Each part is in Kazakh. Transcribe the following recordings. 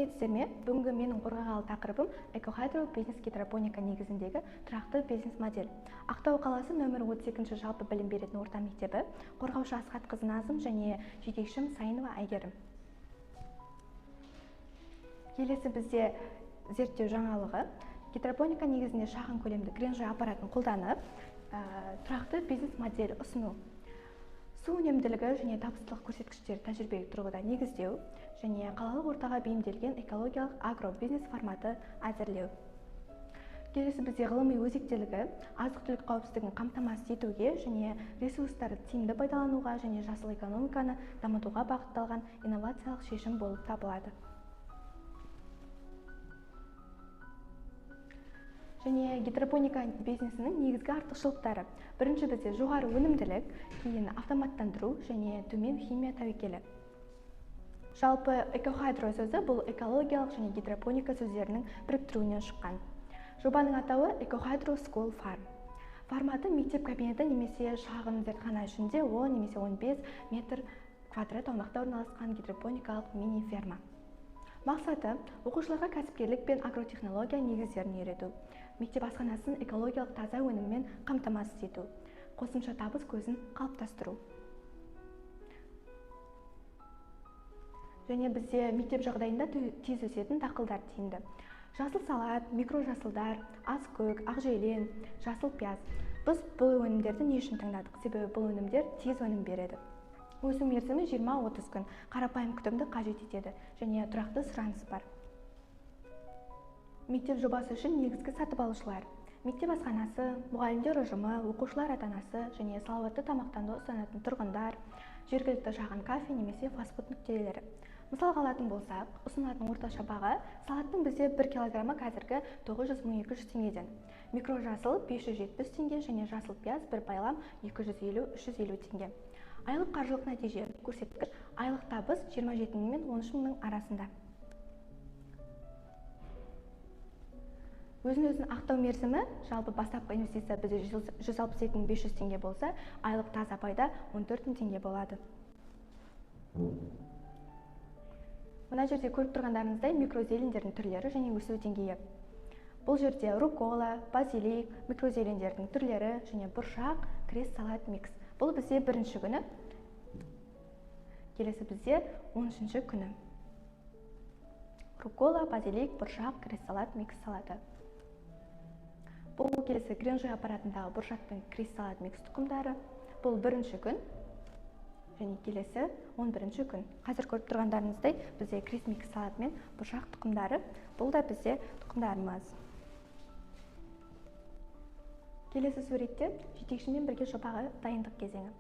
Сіздерме, бүгінгі менің қорғағалы тақырыбым экохайдро бизнес гидропоника негізіндегі тұрақты бизнес модель. Ақтау қаласы нөмір 32-ші жалпы білім беретін орта мектебі, қорғаушы Асхатқызы Назым және жетекшім Сайынова Әйгерім. Келесі бізде зерттеу жаңалығы гидропоника негізінде шағын көлемді кренжой аппаратын қолданып, тұрақты бизнес модель ұсыну. Су үнемділігі және табыстылық көрсеткіштер тәжірибелік тұрғыда негіздеу және қалалық ортаға бейімделген экологиялық агробизнес форматы әзірлеу. Келесі бізде ғылыми өзектілігі азық-түлік қауіпсіздігін қамтамасыз етуге және ресурстарды тиімді пайдалануға және жасыл экономиканы дамытуға бағытталған инновациялық шешім болып табылады. Және гидропоника бизнесінің негізгі артықшылықтары. Бірінші бізде жоғары өнімділік, кейін автоматтандыру және төмен химия тәуекелі. Жалпы экохайдро сөзі бұл экологиялық және гидропоника сөздерінің біріктіруінен шыққан. Жобаның атауы экохайдро School Farm. Форматы мектеп кабинеті немесе шағын зертхана ішінде 10 немесе 15 метр квадрат аумақта орналасқан гидропоникалық мини-ферма. Мақсаты оқушыларға кәсіпкерлік пен агротехнология негіздерін үйрету, мектеп асханасын экологиялық таза өніммен қамтамасыз ету, қосымша табыс көзін қалыптастыру. Және бізде мектеп жағдайында тез өсетін дақылдар тиімді. Жасыл салат, микрожасылдар, аскөк, ақжелен, жасыл пияз. Біз бұл өнімдерді не үшін таңдадық? Себебі бұл өнімдер тез өнім береді. Өсу мерзімі 20-30 күн, қарапайым күтімді қажет етеді және тұрақты сұраныс бар. Мектеп жобасы үшін негізгі сатып алушылар: мектеп асханасы, мұғалімдер ұжымы, оқушылар ата-анасы және салауатты тамақтануды ұсынатын тұрғындар, жергілікті шағын кафе немесе фастфуд нүктелері. Мысалға алатын болсақ, ұсынылатын орташа баға салаттың бізде 1 килограммы қазіргі 900-1200 теңгеден, микрожасыл 570 теңге және жасыл пияз бір байлам 250-350 теңге. Айлық қаржылық нәтиже көрсеткіш айлық табыс 27 мың мен 13 мыңның арасында. Өзін ақтау мерзімі жалпы бастапқы инвестиция бізде 162.500 теңге болса, айлық таза пайда 14 мың теңге болады. Мына жерде көріп тұрғандарыңыздай микрозелендердің түрлері және өсу деңгейі. Бұл жерде рукола, базилик, микрозелендердің түрлері және бұршақ, крес салат микс. Бұл бізде бірінші күні. Келесі бізде 13-ші күні. Рукола, базилик, бұршақ, крес салат микс салаты. Бұл келесі кренжой аппаратындағы бұршақ пен крес салат микс тұқымдары. Бұл бірінші күн. Және келесі 11-ші күн. Қазір көріп тұрғандарыңыздай бізде крес микс салат мен бұршақ тұқымдары. Бұл да бізде тұқымдарымыз. Келесі суретте жетекшімен бірге жобаға дайындық кезеңі.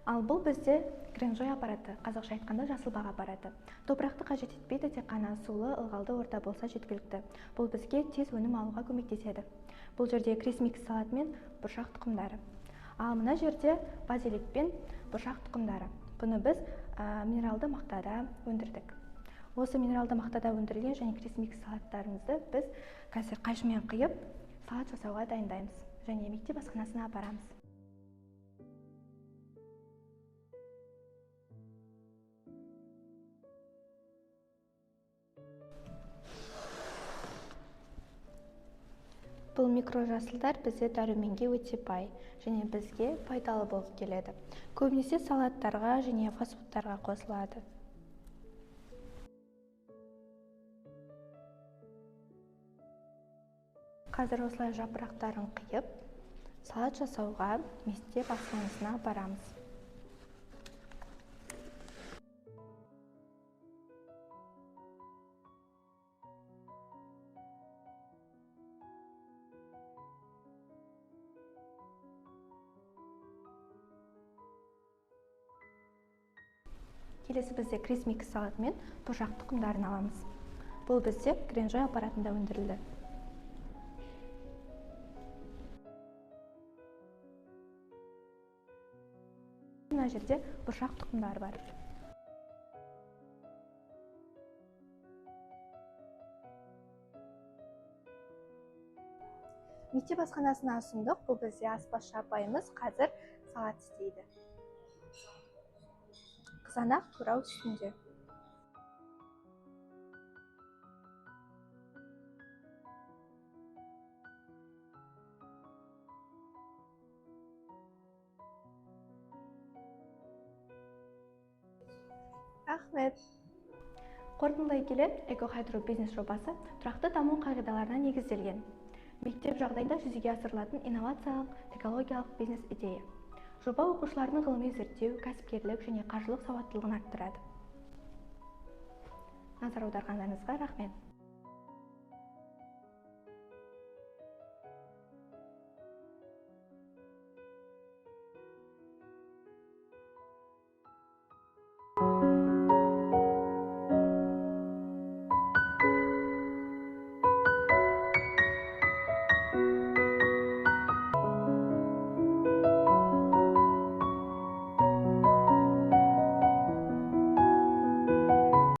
Ал бұл бізде кренжой аппараты, қазақша айтқанда жасыл бақ аппараты. Топырақты қажет етпейді, тек қана сулы, ылғалды орта болса жеткілікті. Бұл бізге тез өнім алуға көмектеседі. Бұл жерде крес микс салат мен бұршақ тұқымдары. Ал мына жерде базилик пен бұршақ тұқымдары. Бұны біз минералды мақтада өндірдік. Осы минералды мақтада өндірілген және крес микс салаттарымызды біз қазір қайшымен қиып салат жасауға дайындаймыз және мектеп асханасына апарамыз. Бұл микрожасылдар бізде дәруменге өте бай және бізге пайдалы болып келеді. Көбінесе салаттарға және фастфудтарға қосылады. Қазір осылай жапырақтарын қиып, салат жасауға мектеп асханасына апарамыз. Келесі бізде крес микс салат мен бұршақ тұқымдарын аламыз. Бұл бізде кренжой аппаратында өндірілді. Мына жерде бұршақ тұқымдары бар. Мектеп асханасына ұсындық. Бұл бізде аспазшы апайымыз қазір салат істейді. Қызанақ турау үстінде. Рахмет. Қорытындылай келе, экохайдро бизнес жобасы тұрақты даму қағидаларына негізделген. Мектеп жағдайында жүзеге асырылатын инновациялық, экологиялық бизнес идея. Жоба оқушылардың ғылыми зерттеу, кәсіпкерлік және қаржылық сауаттылығын арттырады. Назар аударғандарыңызға рахмет.